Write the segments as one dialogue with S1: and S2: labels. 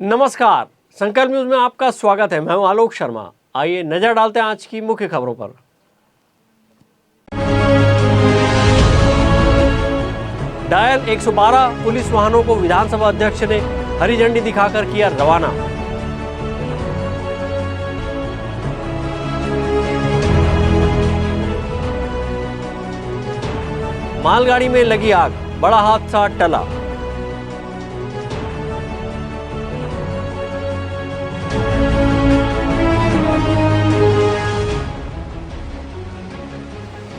S1: नमस्कार, संकल्प न्यूज में आपका स्वागत है। मैं हूं आलोक शर्मा। आइए नजर डालते हैं आज की मुख्य खबरों पर। डायल 112 पुलिस वाहनों को विधानसभा अध्यक्ष ने हरी झंडी दिखाकर किया रवाना। मालगाड़ी में लगी आग, बड़ा हादसा टला।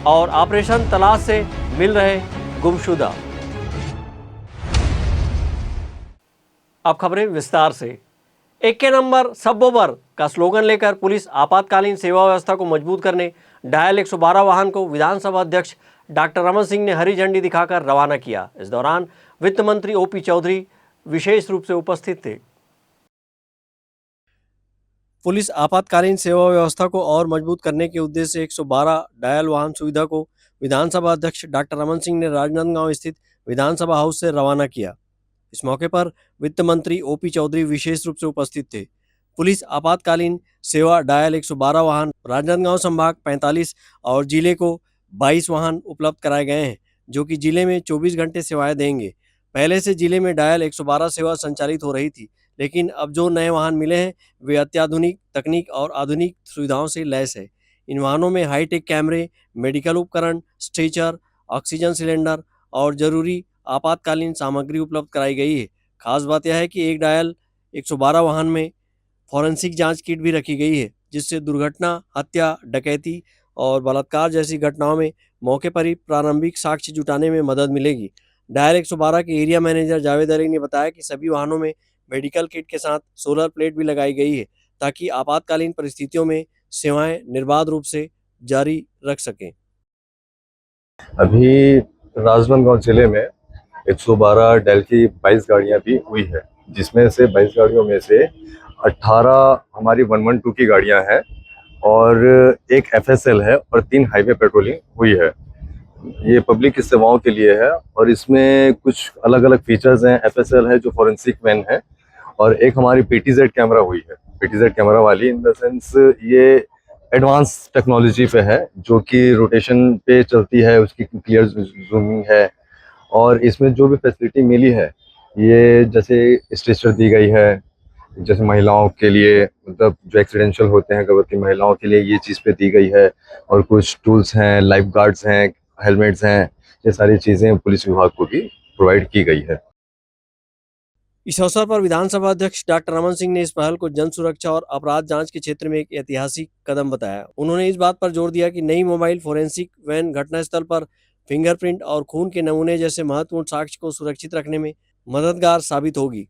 S1: और ऑपरेशन तलाश से मिल रहे गुमशुदा। अब खबरें विस्तार से। एक के नंबर सबोबर का स्लोगन लेकर पुलिस आपातकालीन सेवा व्यवस्था को मजबूत करने डायल 112 वाहन को विधानसभा अध्यक्ष डॉक्टर रमन सिंह ने हरी झंडी दिखाकर रवाना किया। इस दौरान वित्त मंत्री ओपी चौधरी विशेष रूप से उपस्थित थे। पुलिस आपातकालीन सेवा व्यवस्था को और मजबूत करने के उद्देश्य से 112 डायल वाहन सुविधा को विधानसभा अध्यक्ष डॉक्टर रमन सिंह ने राजनांदगांव स्थित विधानसभा हाउस से रवाना किया। इस मौके पर वित्त मंत्री ओपी चौधरी विशेष रूप से उपस्थित थे। पुलिस आपातकालीन सेवा डायल 112 वाहन राजनांदगांव संभाग 45 और जिले को 22 वाहन उपलब्ध कराए गए हैं, जो कि जिले में 24 घंटे सेवाएं देंगे। पहले से जिले में डायल 112 सेवा संचालित हो रही थी, लेकिन अब जो नए वाहन मिले हैं वे अत्याधुनिक तकनीक और आधुनिक सुविधाओं से लैस है। इन वाहनों में हाईटेक कैमरे, मेडिकल उपकरण, स्ट्रेचर, ऑक्सीजन सिलेंडर और जरूरी आपातकालीन सामग्री उपलब्ध कराई गई है। खास बात यह है कि एक डायल 112 वाहन में फॉरेंसिक जांच किट भी रखी गई है, जिससे दुर्घटना, हत्या, डकैती और बलात्कार जैसी घटनाओं में मौके पर ही प्रारंभिक साक्ष्य जुटाने में मदद मिलेगी। डायल 112 के एरिया मैनेजर जावेद अली ने बताया कि सभी वाहनों में मेडिकल किट के साथ सोलर प्लेट भी लगाई गई है, ताकि आपातकालीन परिस्थितियों में सेवाएं निर्बाध रूप से जारी रख सकें।
S2: अभी राजनांदगांव जिले में 112 डायल की 22 गाड़ियां भी हुई है, जिसमें से 22 गाड़ियों में से 18 हमारी 112 की गाड़ियां हैं और एक FSL है और 3 हाईवे पेट्रोलिंग हुई है। ये पब्लिक की सेवाओं के लिए है और इसमें कुछ अलग अलग फीचर्स हैं। FSL है जो फॉरेंसिक वैन है और एक हमारी PTZ कैमरा हुई है। PTZ कैमरा वाली इन द सेंस ये एडवांस टेक्नोलॉजी पे है, जो कि रोटेशन पे चलती है, उसकी क्लियर जूमिंग है और इसमें जो भी फैसिलिटी मिली है, ये जैसे स्ट्रेचर दी गई है, जैसे महिलाओं के लिए, मतलब जो एक्सीडेंशियल होते हैं गर्भवती महिलाओं के लिए, ये चीज़ पे दी गई है और कुछ टूल्स हैं, लाइफ गार्ड्स हैं, हेलमेट्स हैं, ये सारी चीज़ें पुलिस विभाग को भी प्रोवाइड की गई है।
S1: इस अवसर पर विधानसभा अध्यक्ष डॉक्टर रमन सिंह ने इस पहल को जन सुरक्षा और अपराध जांच के क्षेत्र में एक ऐतिहासिक कदम बताया। उन्होंने इस बात पर जोर दिया कि नई मोबाइल फोरेंसिक वैन घटनास्थल पर फिंगरप्रिंट और खून के नमूने जैसे महत्वपूर्ण साक्ष्य को सुरक्षित रखने में मददगार साबित होगी,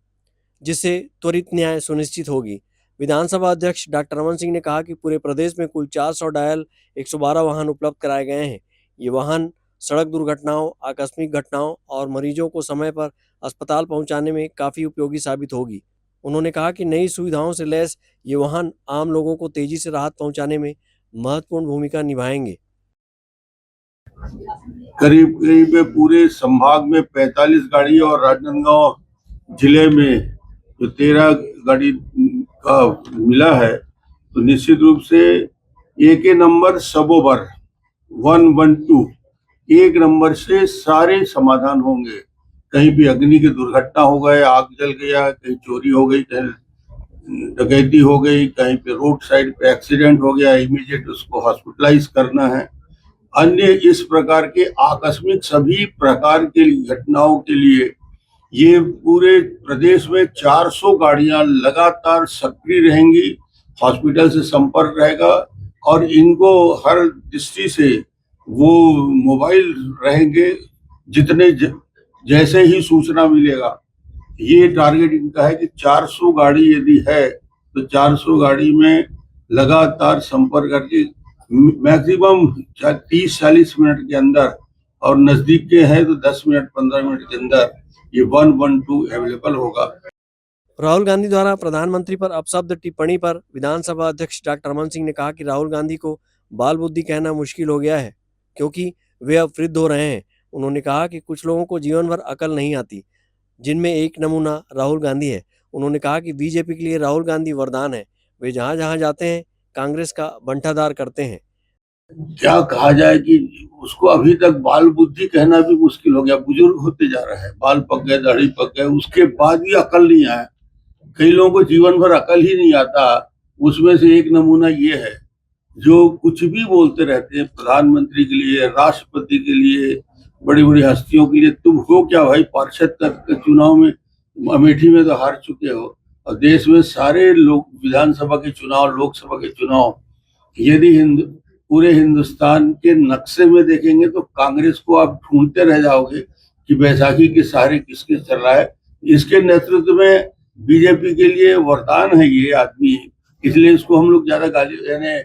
S1: जिससे त्वरित न्याय सुनिश्चित होगी। विधानसभा अध्यक्ष डॉक्टर रमन सिंह ने कहा कि पूरे प्रदेश में कुल 400 डायल 112 वाहन उपलब्ध कराए गए हैं। ये वाहन सड़क दुर्घटनाओं, आकस्मिक घटनाओं और मरीजों को समय पर अस्पताल पहुंचाने में काफ़ी उपयोगी साबित होगी। उन्होंने कहा कि नई सुविधाओं से लैस ये वाहन आम लोगों को तेजी से राहत पहुंचाने में महत्वपूर्ण भूमिका निभाएंगे।
S3: करीब करीब पूरे संभाग में 45 गाड़ी और राजनांदगांव जिले में जो 13 गाड़ी का मिला है, तो निश्चित रूप से एक नंबर सबोबर 112 एक नंबर से सारे समाधान होंगे। कहीं भी अग्नि की दुर्घटना हो गए, आग जल गया, कहीं चोरी हो गई, कहीं डकैती हो गई, कहीं पे रोड साइड पे एक्सीडेंट हो गया, इमीडिएट उसको हॉस्पिटलाइज करना है। अन्य इस प्रकार के आकस्मिक सभी प्रकार के घटनाओं के लिए ये पूरे प्रदेश में 400 गाड़ियां लगातार सक्रिय रहेंगी, हॉस्पिटल से संपर्क रहेगा और इनको हर दृष्टि से वो मोबाइल रहेंगे। जितने जैसे ही सूचना मिलेगा, ये टारगेट इनका है कि 400 गाड़ी यदि है तो 400 गाड़ी में लगातार संपर्क करके मैक्सिमम 30-40 मिनट के अंदर, और नजदीक के हैं तो 10 मिनट 15 मिनट के अंदर ये 112 अवेलेबल होगा।
S1: राहुल गांधी द्वारा प्रधानमंत्री पर अपशब्द टिप्पणी पर विधानसभा अध्यक्ष डॉक्टर रमन सिंह ने कहा कि राहुल गांधी को बाल बुद्धि कहना मुश्किल हो गया है, क्योंकि वे अब वृद्ध हो रहे हैं। उन्होंने कहा कि कुछ लोगों को जीवन भर अकल नहीं आती, जिनमें एक नमूना राहुल गांधी है। उन्होंने कहा कि बीजेपी के लिए राहुल गांधी वरदान है, वे जहां जहां जाते हैं कांग्रेस का बंटाधार करते हैं।
S3: क्या कहा जाए कि उसको अभी तक बाल बुद्धि कहना भी मुश्किल हो गया, बुजुर्ग होते जा रहा है, बाल पक गए, दाढ़ी पक गए, उसके बाद भी अकल नहीं आया। कई लोगों को जीवन भर अकल ही नहीं आता। उसमें से एक नमूना ये है, जो कुछ भी बोलते रहते हैं प्रधानमंत्री के लिए, राष्ट्रपति के लिए, बड़ी बड़ी हस्तियों के लिए। तुम हो क्या भाई? पार्षद तक के चुनाव में अमेठी में तो हार चुके हो, और देश में सारे लोग विधानसभा के चुनाव, लोकसभा के चुनाव, यदि पूरे हिंदुस्तान के नक्शे में देखेंगे तो कांग्रेस को आप ढूंढते रह जाओगे कि बैसाखी के सहारे किसके चल रहा है। इसके नेतृत्व में बीजेपी के लिए वरदान है ये आदमी, इसलिए इसको हम लोग ज्यादा गाली यानी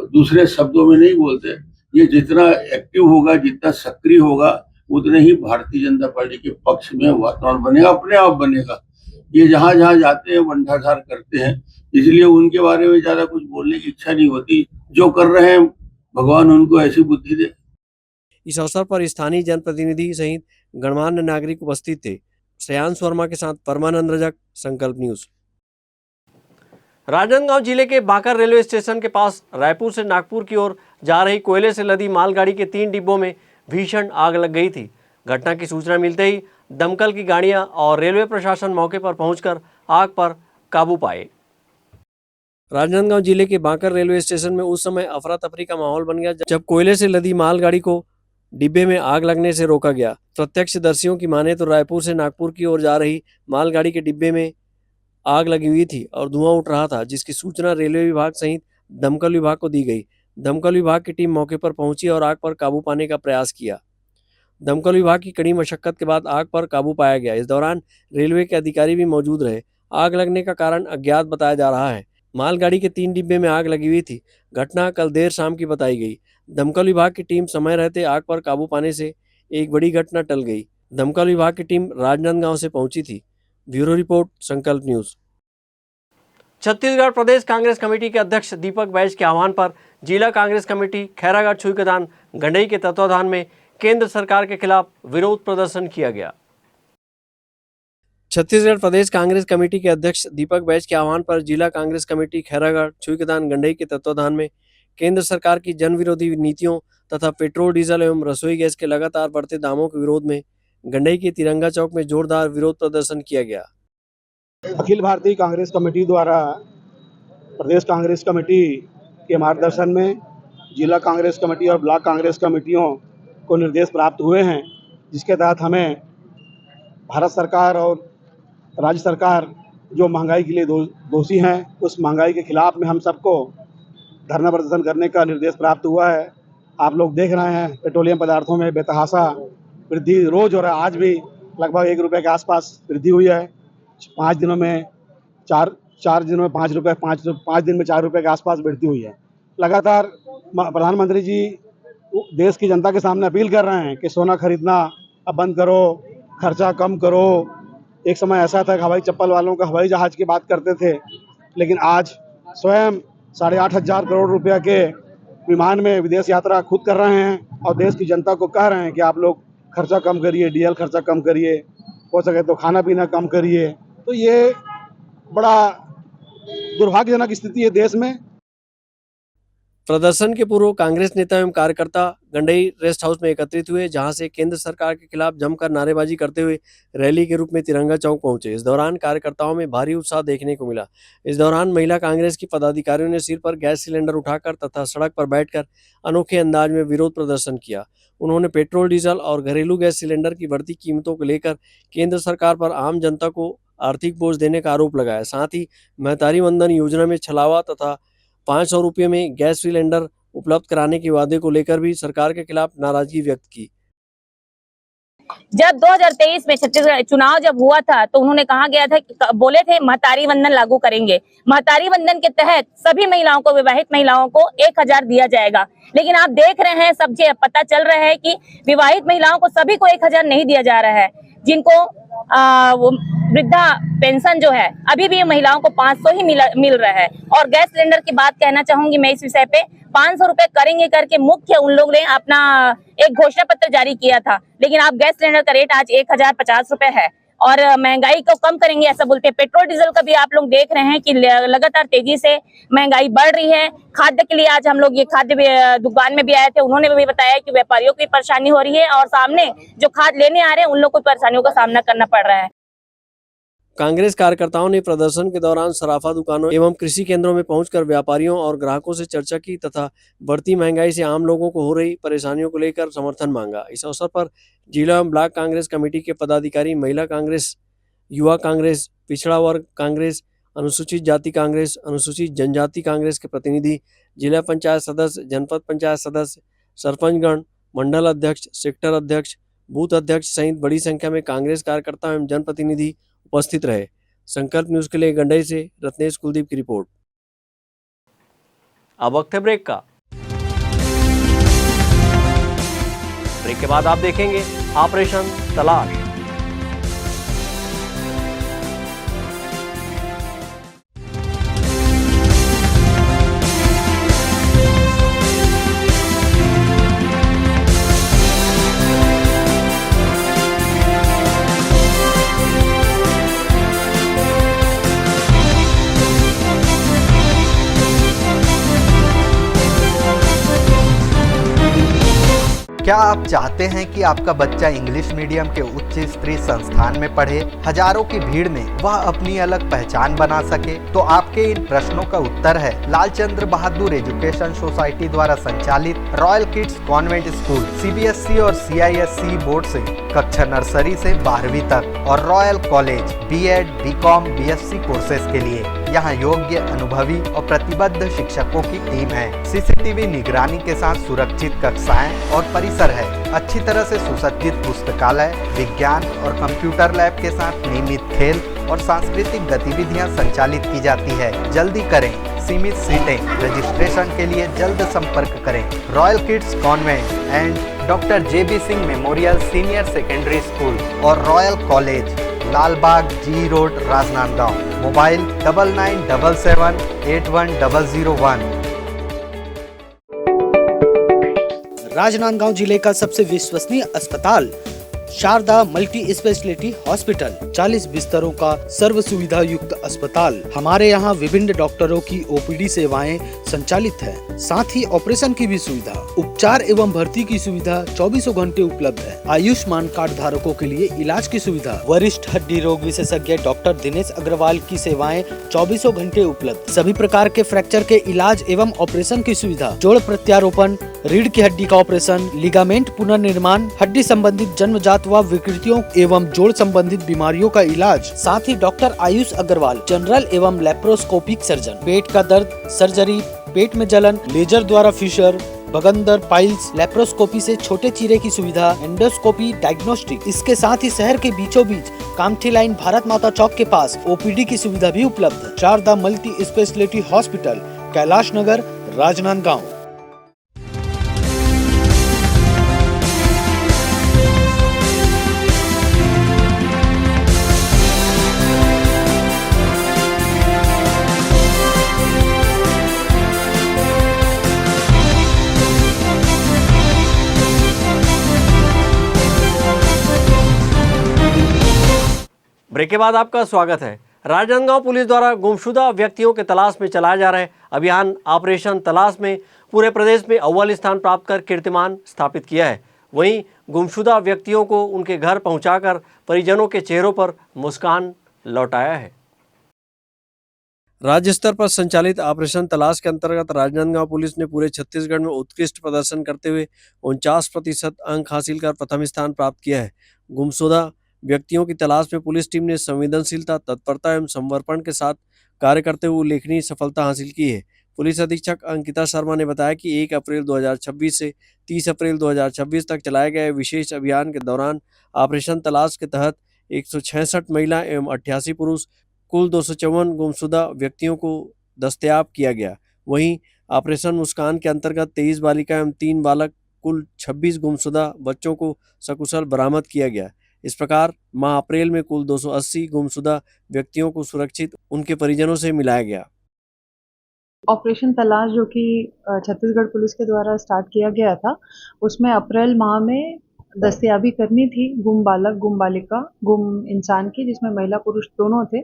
S3: दूसरे शब्दों में नहीं बोलते। ये जितना एक्टिव होगा, जितना सक्रिय होगा, उतने ही भारतीय जनता पार्टी के पक्ष में वातावरण बनेगा, अपने आप बनेगा। ये जहां जहां जाते हैं बंटाधार करते हैं, इसलिए उनके बारे में ज्यादा कुछ बोलने की इच्छा नहीं होती। जो कर रहे हैं भगवान उनको ऐसी बुद्धि दे।
S1: इस अवसर पर स्थानीय जनप्रतिनिधि सहित गणमान्य नागरिक उपस्थित थे। श्रेयांश वर्मा के साथ परमानंद रजक, संकल्प न्यूज। राजनांदगांव जिले के बांकर रेलवे स्टेशन के पास रायपुर से नागपुर की ओर जा रही कोयले से लदी मालगाड़ी के 3 डिब्बों में भीषण आग लग गई थी। घटना की सूचना मिलते ही दमकल की गाड़ियां और रेलवे प्रशासन मौके पर पहुंचकर आग पर काबू पाए। राजनांदगांव जिले के बांकर रेलवे स्टेशन में उस समय अफरा तफरी का माहौल बन गया जब कोयले से लदी मालगाड़ी को डिब्बे में आग लगने से रोका गया। प्रत्यक्षदर्शियों की माने तो रायपुर से नागपुर की ओर जा रही मालगाड़ी के डिब्बे में आग लगी हुई थी और धुआं उठ रहा था, जिसकी सूचना रेलवे विभाग सहित दमकल विभाग को दी गई। दमकल विभाग की टीम मौके पर पहुंची और आग पर काबू पाने का प्रयास किया। दमकल विभाग की कड़ी मशक्कत के बाद आग पर काबू पाया गया। इस दौरान रेलवे के अधिकारी भी मौजूद रहे। आग लगने का कारण अज्ञात बताया जा रहा है। मालगाड़ी के 3 डिब्बे में आग लगी हुई थी। घटना कल देर शाम की बताई गई। दमकल विभाग की टीम समय रहते आग पर काबू पाने से एक बड़ी घटना टल गई। दमकल विभाग की टीम राजनांदगांव से पहुंची थी। ब्यूरो रिपोर्ट, संकल्प न्यूज। छत्तीसगढ़ प्रदेश कांग्रेस कमेटी के अध्यक्ष दीपक बैज के आह्वान पर जिला कांग्रेस कमेटी खैरागढ़ छुईकदान गंडई के तत्वाधान में केंद्र सरकार के खिलाफ विरोध प्रदर्शन किया गया। छत्तीसगढ़ प्रदेश कांग्रेस कमेटी के अध्यक्ष दीपक बैज के आह्वान पर जिला कांग्रेस कमेटी खैरागढ़ छुईकदान गंडई के तत्वाधान में केंद्र सरकार की जन विरोधी नीतियों तथा पेट्रोल, डीजल एवं रसोई गैस के लगातार बढ़ते दामों के विरोध में गंडई के तिरंगा चौक में जोरदार विरोध प्रदर्शन किया गया।
S4: अखिल भारतीय कांग्रेस कमेटी द्वारा प्रदेश कांग्रेस कमेटी के मार्गदर्शन में जिला कांग्रेस कमेटी और ब्लॉक कांग्रेस कमेटियों को निर्देश प्राप्त हुए हैं, जिसके तहत हमें भारत सरकार और राज्य सरकार जो महंगाई के लिए दोषी हैं, उस महंगाई के खिलाफ में हम सबको धरना प्रदर्शन करने का निर्देश प्राप्त हुआ है। आप लोग देख रहे हैं पेट्रोलियम पदार्थों में बेतहाशा वृद्धि रोज हो रहा है। आज भी लगभग 1 रुपये के आसपास वृद्धि हुई है। 5 दिनों में 4 दिनों में 5 रुपये, 5 दिन में 4 रुपये के आसपास वृद्धि हुई है। लगातार प्रधानमंत्री जी देश की जनता के सामने अपील कर रहे हैं कि सोना खरीदना अब बंद करो, खर्चा कम करो। एक समय ऐसा था कि हवाई चप्पल वालों का हवाई जहाज की बात करते थे, लेकिन आज स्वयं 8,500 करोड़ रुपया के विमान में विदेश यात्रा खुद कर रहे हैं और देश की जनता को कह रहे हैं कि आप लोग खर्चा कम करिए, डीजल खर्चा कम करिए, हो सके तो खाना पीना कम करिए। तो ये बड़ा दुर्भाग्यजनक स्थिति है देश में।
S1: प्रदर्शन के पूर्व कांग्रेस नेता एवं कार्यकर्ता गंडई रेस्ट हाउस में एकत्रित हुए, जहां से केंद्र सरकार के खिलाफ जमकर नारेबाजी करते हुए रैली के रूप में तिरंगा चौक पहुंचे। इस दौरान कार्यकर्ताओं में भारी उत्साह देखने को मिला। इस दौरान महिला कांग्रेस की पदाधिकारियों ने सिर पर गैस सिलेंडर उठाकर तथा सड़क पर बैठकर अनोखे अंदाज में विरोध प्रदर्शन किया। उन्होंने पेट्रोल, डीजल और घरेलू गैस सिलेंडर की बढ़ती कीमतों को लेकर केंद्र सरकार पर आम जनता को आर्थिक बोझ देने का आरोप लगाया। साथ ही महतारी वंदन योजना में छलावा तथा 500 रुपये में गैस सिलेंडर उपलब्ध कराने के वादे को लेकर भी सरकार के खिलाफ नाराजगी व्यक्त की।
S5: जब 2023 में छत्तीसगढ़ चुनाव जब हुआ था तो उन्होंने कहा गया था, बोले थे महतारी वंदन लागू करेंगे। महतारी वंदन के तहत सभी महिलाओं को, विवाहित महिलाओं को 1,000 दिया जाएगा। लेकिन आप देख रहे हैं, सब पता चल रहा है कि विवाहित महिलाओं को सभी को 1,000 नहीं दिया जा रहा है। जिनको वृद्धा पेंशन जो है अभी भी महिलाओं को 500 ही मिल रहा है। और गैस सिलेंडर की बात कहना चाहूंगी मैं इस विषय पे, 500 रुपए करेंगे करके मुख्य उन लोग ने अपना एक घोषणा पत्र जारी किया था, लेकिन आप गैस सिलेंडर का रेट आज 1,050 रुपए है। और महंगाई को कम करेंगे ऐसा बोलते हैं। पेट्रोल डीजल का भी आप लोग देख रहे हैं कि लगातार तेजी से महंगाई बढ़ रही है। खाद्य के लिए आज हम लोग ये खाद्य दुकान में भी आए थे, उन्होंने भी बताया कि व्यापारियों की परेशानी हो रही है और सामने जो खाद लेने आ रहे हैं उन लोग को परेशानियों का सामना करना पड़ रहा है।
S1: कांग्रेस कार्यकर्ताओं ने प्रदर्शन के दौरान सराफा दुकानों एवं कृषि केंद्रों में पहुंचकर व्यापारियों और ग्राहकों से चर्चा की तथा बढ़ती महंगाई से आम लोगों को हो रही परेशानियों को लेकर समर्थन मांगा। इस अवसर पर जिला एवं ब्लॉक कांग्रेस कमेटी के पदाधिकारी, महिला कांग्रेस, युवा कांग्रेस, पिछड़ा वर्ग कांग्रेस, अनुसूचित जाति कांग्रेस, अनुसूचित जनजाति कांग्रेस के प्रतिनिधि, जिला पंचायत सदस्य, जनपद पंचायत सदस्य, सरपंचगण, मंडल अध्यक्ष, सेक्टर अध्यक्ष, बूथ अध्यक्ष सहित बड़ी संख्या में कांग्रेस कार्यकर्ता एवं जनप्रतिनिधि उपस्थित रहे। संकल्प न्यूज के लिए गंडई से रत्नेश कुलदीप की रिपोर्ट। अब वक्त है ब्रेक का। ब्रेक के बाद आप देखेंगे ऑपरेशन तलाश।
S6: क्या आप चाहते हैं कि आपका बच्चा इंग्लिश मीडियम के उच्च स्तरीय संस्थान में पढ़े, हजारों की भीड़ में वह अपनी अलग पहचान बना सके? तो आपके इन प्रश्नों का उत्तर है लालचंद्र बहादुर एजुकेशन सोसाइटी द्वारा संचालित royal kids convent school. CBSE और सीआईएससी बोर्ड से कक्षा नर्सरी से 12वीं तक और royal college BEd, BCom, BSc courses के लिए यहाँ योग्य, अनुभवी और प्रतिबद्ध शिक्षकों की टीम है। सीसीटीवी निगरानी के साथ सुरक्षित कक्षाएं और परिसर है। अच्छी तरह से सुसज्जित पुस्तकालय, विज्ञान और कंप्यूटर लैब के साथ नियमित खेल और सांस्कृतिक गतिविधियां संचालित की जाती है। जल्दी करें, सीमित सीटें। रजिस्ट्रेशन के लिए जल्द संपर्क करें। Royal kids convent and doctor JB Singh memorial senior secondary school और royal college, Lalbagh G road, Rajnandgaon. Mobile 9977781001।
S7: Rajnandgaon जिले का सबसे विश्वसनीय अस्पताल शारदा मल्टी स्पेशलिटी हॉस्पिटल, 40 बिस्तरों का सर्व सुविधा युक्त अस्पताल। हमारे यहाँ विभिन्न डॉक्टरों की ओपीडी सेवाएं संचालित है, साथ ही ऑपरेशन की भी सुविधा, उपचार एवं भर्ती की सुविधा 24 घंटे उपलब्ध है। आयुष्मान कार्ड धारकों के लिए इलाज की सुविधा। वरिष्ठ हड्डी रोग विशेषज्ञ डॉक्टर दिनेश अग्रवाल की सेवाएं 24 घंटे उपलब्ध। सभी प्रकार के फ्रैक्चर के इलाज एवं ऑपरेशन की सुविधा, जोड़ प्रत्यारोपण, रीढ़ की हड्डी का ऑपरेशन, लिगामेंट पुनर्निर्माण, हड्डी संबंधित जन्मजात व विकृतियों एवं जोड़ संबंधित बीमारियों का इलाज। साथ ही डॉक्टर आयुष अग्रवाल जनरल एवं लेप्रोस्कोपिक सर्जन, पेट का दर्द, सर्जरी, पेट में जलन, लेजर द्वारा फिशर, बगंदर, पाइल्स, लेप्रोस्कोपी से छोटे चीरे की सुविधा, एंडोस्कोपी, डायग्नोस्टिक। इसके साथ ही शहर के बीचों बीच कामठी लाइन भारत माता चौक के पास ओपीडी की सुविधा भी उपलब्ध है। Sharda multi speciality hospital, Kailash Nagar, Rajnandgaon.
S1: Break के बाद आपका स्वागत है। राजनांदगांव पुलिस द्वारा गुमशुदा व्यक्तियों के तलाश में चलाया जा रहे अभियान ऑपरेशन तलाश में पूरे प्रदेश में अव्वल स्थान प्राप्त कर कीर्तिमान स्थापित किया है। वहीं गुमशुदा व्यक्तियों को उनके घर पहुंचाकर परिजनों के चेहरों पर मुस्कान लौटाया है। राज्य स्तर पर संचालित ऑपरेशन तलाश के अंतर्गत राजनांदगांव पुलिस ने पूरे छत्तीसगढ़ में उत्कृष्ट प्रदर्शन करते हुए 49% अंक हासिल कर प्रथम स्थान प्राप्त किया है। गुमशुदा व्यक्तियों की तलाश में पुलिस टीम ने संवेदनशीलता, तत्परता एवं समर्पण के साथ कार्य करते हुए उल्लेखनीय सफलता हासिल की है। पुलिस अधीक्षक अंकिता शर्मा ने बताया कि 1 अप्रैल 2026 से 30 अप्रैल 2026 तक चलाए गए विशेष अभियान के दौरान ऑपरेशन तलाश के तहत 166 महिला एवं 88 पुरुष कुल 254 गुमशुदा व्यक्तियों को दस्तयाब किया गया। वहीं ऑपरेशन मुस्कान के अंतर्गत 23 बालिका एवं 3 बालक कुल 26 गुमशुदा बच्चों को सकुशल बरामद किया गया। इस प्रकार माह अप्रैल में कुल 280 गुमशुदा व्यक्तियों को सुरक्षित उनके परिजनों से मिलाया गया।
S8: ऑपरेशन तलाश जो कि छत्तीसगढ़ पुलिस के द्वारा स्टार्ट किया गया था, उसमें अप्रैल माह में दस्तयाबी करनी थी गुम बालक, गुम बालिका, गुम इंसान की, जिसमें महिला पुरुष दोनों थे।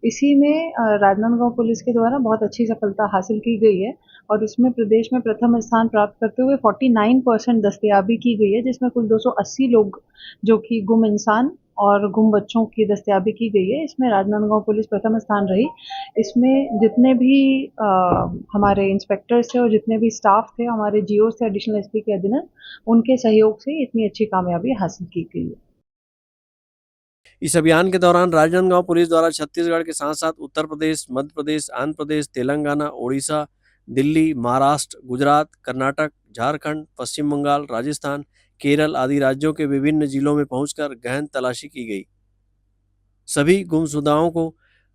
S8: इसी में राजनांदगांव पुलिस के द्वारा बहुत अच्छी सफलता हासिल की गई है और इसमें प्रदेश में प्रथम स्थान प्राप्त करते हुए 49% दस्तयाबी की गई है, जिसमें कुल 280 लोग जो कि गुम इंसान और गुम बच्चों की दस्तयाबी की गई है। इसमें राजनांदगांव पुलिस प्रथम स्थान रही। इसमें जितने भी हमारे इंस्पेक्टर्स थे और जितने भी स्टाफ थे, हमारे जीओस थे एडिशनल एसपी के अधीन, उनके सहयोग से इतनी अच्छी कामयाबी हासिल की गई है।
S1: इस अभियान के दौरान राजनांदगांव पुलिस द्वारा छत्तीसगढ़ के साथ साथ उत्तर प्रदेश, मध्य प्रदेश, आंध्र प्रदेश, तेलंगाना, ओडिशा, दिल्ली, महाराष्ट्र, गुजरात, कर्नाटक, झारखंड, पश्चिम बंगाल, राजस्थान, केरल आदि राज्यों के विभिन्न जिलों में पहुंचकर गहन तलाशी की गई। सभी गुमशुदाओं को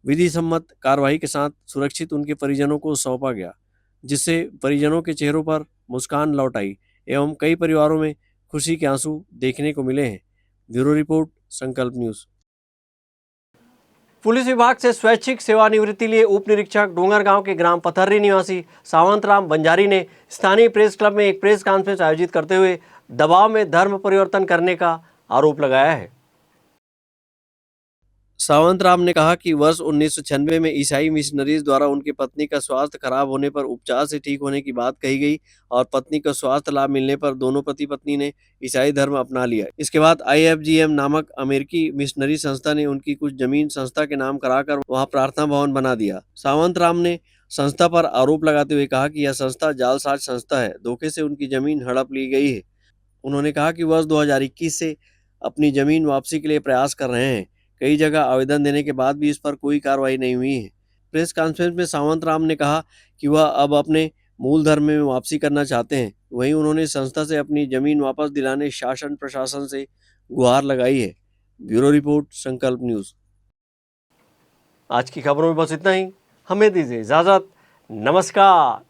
S1: विधि सम्मत कार्रवाई के साथ सुरक्षित उनके परिजनों को सौंपा गया, जिससे परिजनों के चेहरों पर मुस्कान लौट आई एवं कई परिवारों में खुशी के आंसू देखने को मिले हैं। ब्यूरो रिपोर्ट, संकल्प न्यूज। पुलिस विभाग से स्वैच्छिक सेवानिवृत्ति लिए उप निरीक्षक डोंगरगांव के ग्राम पथर्री निवासी सावंतराम बंजारी ने स्थानीय प्रेस क्लब में एक प्रेस कॉन्फ्रेंस आयोजित करते हुए दबाव में धर्म परिवर्तन करने का आरोप लगाया है। सावंतराम ने कहा कि वर्ष 1996 में ईसाई मिशनरीज द्वारा उनकी पत्नी का स्वास्थ्य खराब होने पर उपचार से ठीक होने की बात कही गई और पत्नी को स्वास्थ्य लाभ मिलने पर दोनों पति पत्नी ने ईसाई धर्म अपना लिया। इसके बाद IFGM नामक अमेरिकी मिशनरी संस्था ने उनकी कुछ जमीन संस्था के नाम कराकर वहां प्रार्थना भवन बना दिया। सावंतराम ने संस्था पर आरोप लगाते हुए कहा कि यह संस्था जालसाज संस्था है, धोखे से उनकी जमीन हड़प ली गई है। उन्होंने कहा कि वर्ष 2021 से अपनी जमीन वापसी के लिए प्रयास कर रहे हैं। कई जगह आवेदन देने के बाद भी इस पर कोई कार्रवाई नहीं हुई है। प्रेस कॉन्फ्रेंस में सावंतराम ने कहा कि वह अब अपने मूल धर्म में वापसी करना चाहते हैं। वहीं उन्होंने संस्था से अपनी जमीन वापस दिलाने शासन प्रशासन से गुहार लगाई है। ब्यूरो रिपोर्ट, संकल्प न्यूज। आज की खबरों में बस इतना ही। हमें दीजिए इजाजत। नमस्कार।